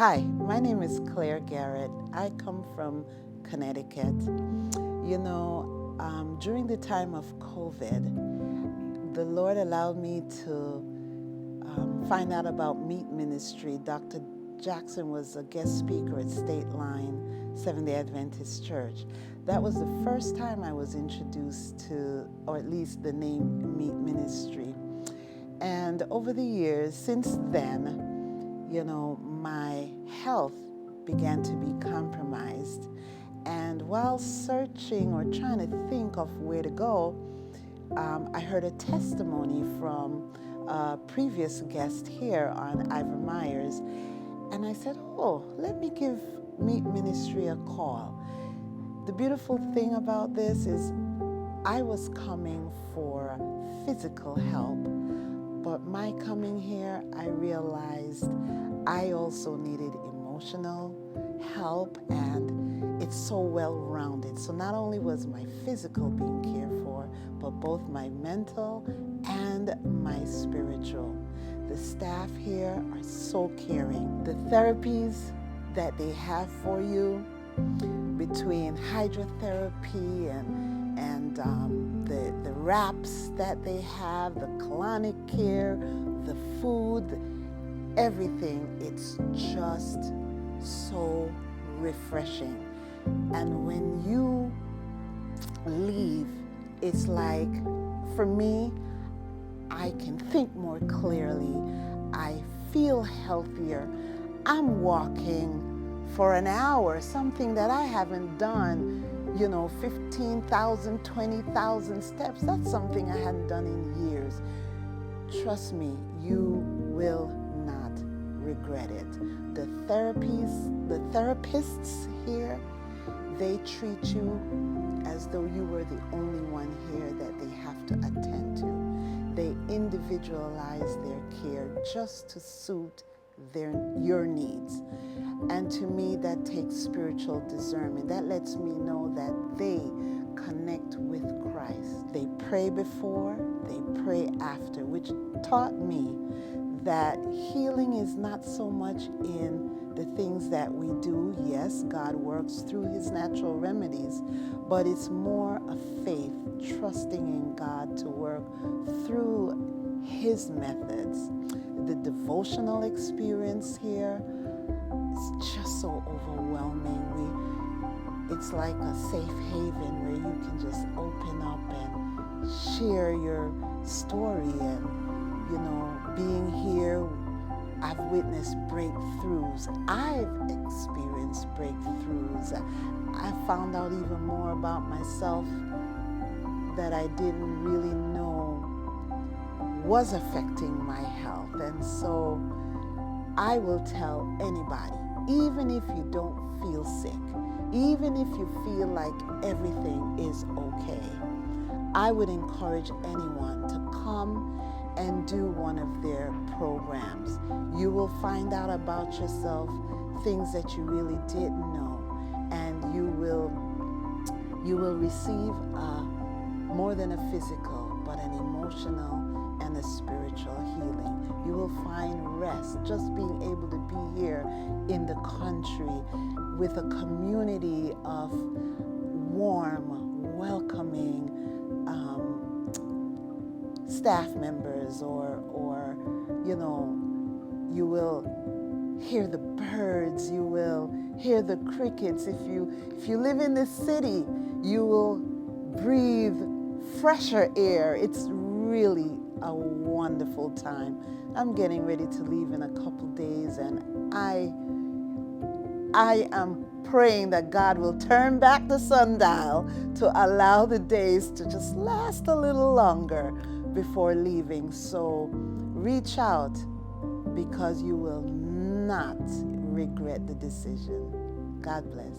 Hi, my name is Garrett. I come from Connecticut. During the time of COVID, the Lord allowed me to find out about M.E.E.T ministry. Dr. Jackson was a guest speaker at State Line Seventh-day Adventist Church. That was the first time I was introduced to, or at least the name M.E.E.T ministry. And over the years, since then, my health began to be compromised. And while searching or trying to think of where to go, I heard a testimony from a previous guest here on Ivor Myers. And I said, let me give M.E.E.T ministry a call. The beautiful thing about this is I was coming for physical help. But my coming here, I realized I also needed emotional help, and it's so well-rounded. So not only was my physical being cared for, but both my mental and my spiritual. The staff here are so caring. The therapies that they have for you, between hydrotherapy and the wraps that they have, the colonic care, the food, everything, it's just so refreshing. And when you leave, it's like, for me, I can think more clearly. I feel healthier. I'm walking for an hour, something that I haven't done 15,000, 20,000 steps. That's something I hadn't done in years. Trust me, you will not regret it. The therapists here, they treat you as though you were the only one here that they have to attend to. They individualize their care just to suit your needs. And to me, that takes spiritual discernment. That lets me know that they connect with Christ. They pray before, they pray after, which taught me that healing is not so much in the things that we do. Yes, God works through his natural remedies, but it's more of faith, trusting in God to work through his methods. The devotional experience here is just so overwhelming. It's like a safe haven where you can just open up and share your story. And being here, I've witnessed breakthroughs. I've experienced breakthroughs. I found out even more about myself that I didn't really know was affecting my health. And so I will tell anybody, even if you don't feel sick, even if you feel like everything is okay, I would encourage anyone to come and do one of their programs. You will find out about yourself things that you really didn't know, and you will receive more than a physical, but an emotional and a spiritual healing. You will find rest just being able to be here in the country with a community of warm, welcoming staff members, or you will hear the birds, you will hear the crickets. If you live in the city, you will breathe fresher air. It's really a wonderful time. I'm getting ready to leave in a couple days, and I am praying that God will turn back the sundial to allow the days to just last a little longer before leaving. So reach out, because you will not regret the decision. God bless.